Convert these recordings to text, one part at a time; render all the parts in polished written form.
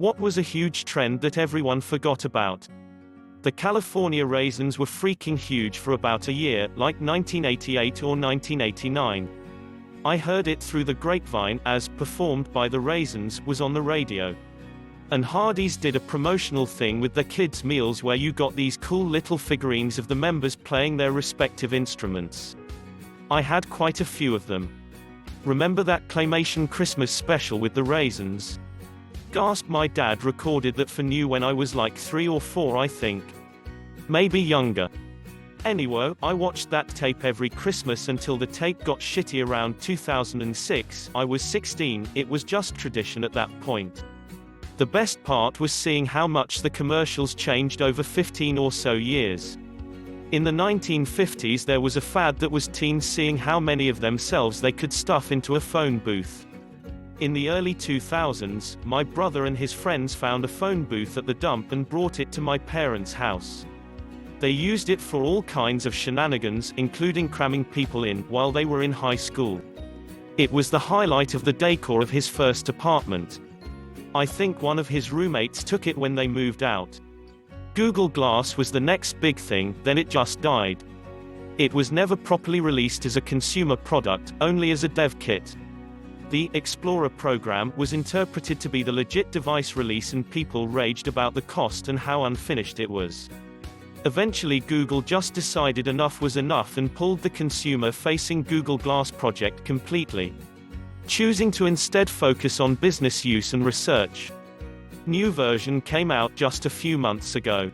What was a huge trend that everyone forgot about? The California Raisins were freaking huge for about a year, like 1988 or 1989. I heard it through the grapevine, as performed by the Raisins was on the radio. And Hardee's did a promotional thing with their kids' meals where you got these cool little figurines of the members playing their respective instruments. I had quite a few of them. Remember that Claymation Christmas special with the Raisins? Gasp! My dad recorded that for me when I was like 3 or 4, I think. Maybe younger. Anyway, I watched that tape every Christmas until the tape got shitty around 2006. I was 16, it was just tradition at that point. The best part was seeing how much the commercials changed over 15 or so years. In the 1950s there was a fad that was teens seeing how many of themselves they could stuff into a phone booth. In the early 2000s, my brother and his friends found a phone booth at the dump and brought it to my parents' house. They used it for all kinds of shenanigans, including cramming people in while they were in high school. It was the highlight of the decor of his first apartment. I think one of his roommates took it when they moved out. Google Glass was the next big thing, then it just died. It was never properly released as a consumer product, only as a dev kit. The Explorer program was interpreted to be the legit device release and people raged about the cost and how unfinished it was. Eventually Google just decided enough was enough and pulled the consumer-facing Google Glass project completely, choosing to instead focus on business use and research. New version came out just a few months ago.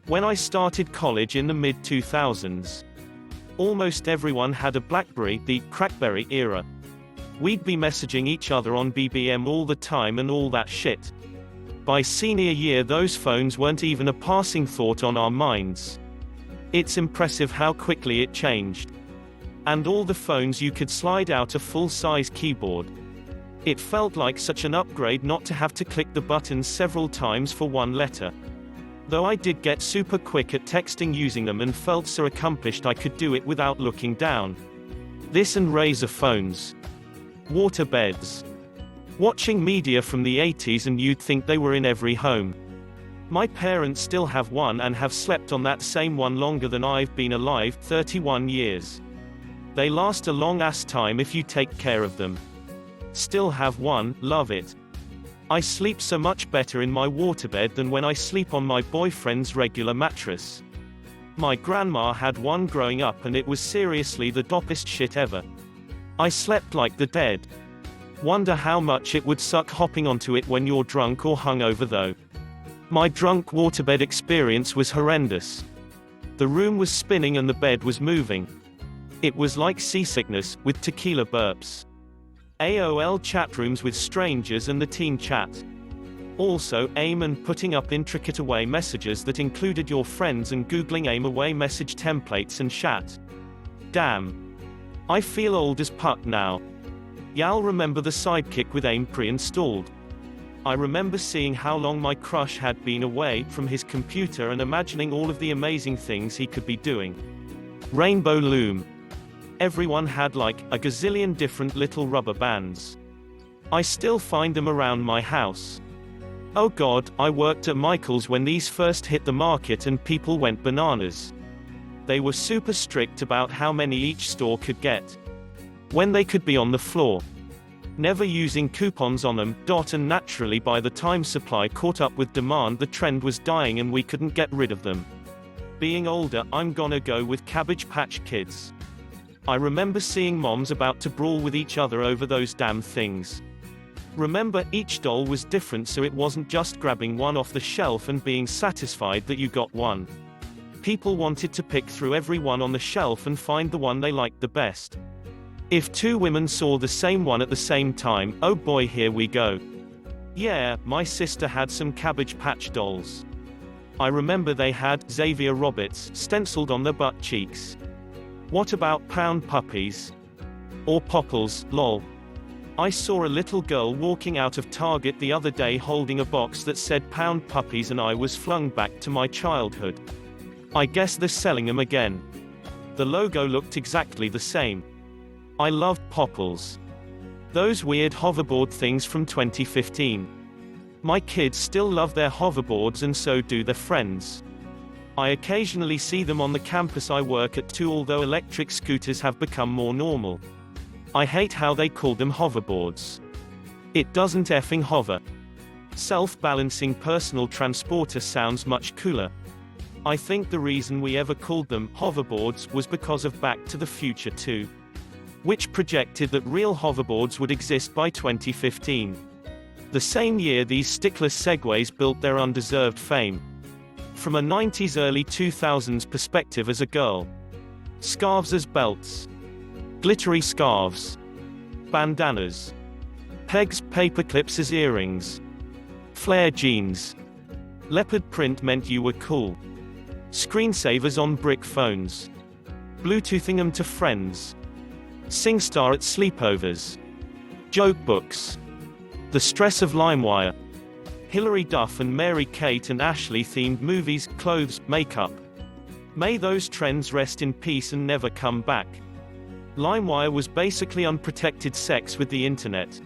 When I started college in the mid-2000s, almost everyone had a BlackBerry, the Crackberry era. We'd be messaging each other on BBM all the time and all that shit. By senior year those phones weren't even a passing thought on our minds. It's impressive how quickly it changed. And all the phones you could slide out a full-size keyboard. It felt like such an upgrade not to have to click the buttons several times for one letter. Though I did get super quick at texting using them and felt so accomplished I could do it without looking down. This and Razor phones. Waterbeds. Watching media from the 80s and you'd think they were in every home. My parents still have one and have slept on that same one longer than I've been alive, 31 years. They last a long ass time if you take care of them. Still have one, love it. I sleep so much better in my waterbed than when I sleep on my boyfriend's regular mattress. My grandma had one growing up and it was seriously the doppest shit ever. I slept like the dead. Wonder how much it would suck hopping onto it when you're drunk or hungover though. My drunk waterbed experience was horrendous. The room was spinning and the bed was moving. It was like seasickness, with tequila burps. AOL chat rooms with strangers and the teen chat. Also, AIM and putting up intricate away messages that included your friends and googling AIM away message templates and chat. Damn. I feel old as puck now. Y'all remember the Sidekick with AIM pre-installed? I remember seeing how long my crush had been away from his computer and imagining all of the amazing things he could be doing. Rainbow Loom. Everyone had like a gazillion different little rubber bands. I still find them around my house. Oh god, I worked at Michael's when these first hit the market and people went bananas. They were super strict about how many each store could get. When they could be on the floor. Never using coupons on them, and naturally by the time supply caught up with demand the trend was dying and we couldn't get rid of them. Being older, I'm gonna go with Cabbage Patch Kids. I remember seeing moms about to brawl with each other over those damn things. Remember, each doll was different so it wasn't just grabbing one off the shelf and being satisfied that you got one. People wanted to pick through every one on the shelf and find the one they liked the best. If two women saw the same one at the same time, oh boy, here we go. Yeah, my sister had some Cabbage Patch dolls. I remember they had Xavier Roberts stenciled on their butt cheeks. What about Pound Puppies? Or Popples, lol. I saw a little girl walking out of Target the other day holding a box that said Pound Puppies and I was flung back to my childhood. I guess they're selling them again. The logo looked exactly the same. I loved Popples. Those weird hoverboard things from 2015. My kids still love their hoverboards and so do their friends. I occasionally see them on the campus I work at too, although electric scooters have become more normal. I hate how they call them hoverboards. It doesn't effing hover. Self-balancing personal transporter sounds much cooler. I think the reason we ever called them hoverboards was because of Back to the Future 2, which projected that real hoverboards would exist by 2015. The same year these stickless Segways built their undeserved fame. From a 90s early 2000s perspective as a girl. Scarves as belts. Glittery scarves. Bandanas. Pegs, paperclips as earrings. Flare jeans. Leopard print meant you were cool. Screensavers on brick phones. Bluetoothing them to friends. SingStar at sleepovers. Joke books. The stress of LimeWire. Hilary Duff and Mary-Kate and Ashley themed movies, clothes, makeup. May those trends rest in peace and never come back. LimeWire was basically unprotected sex with the internet.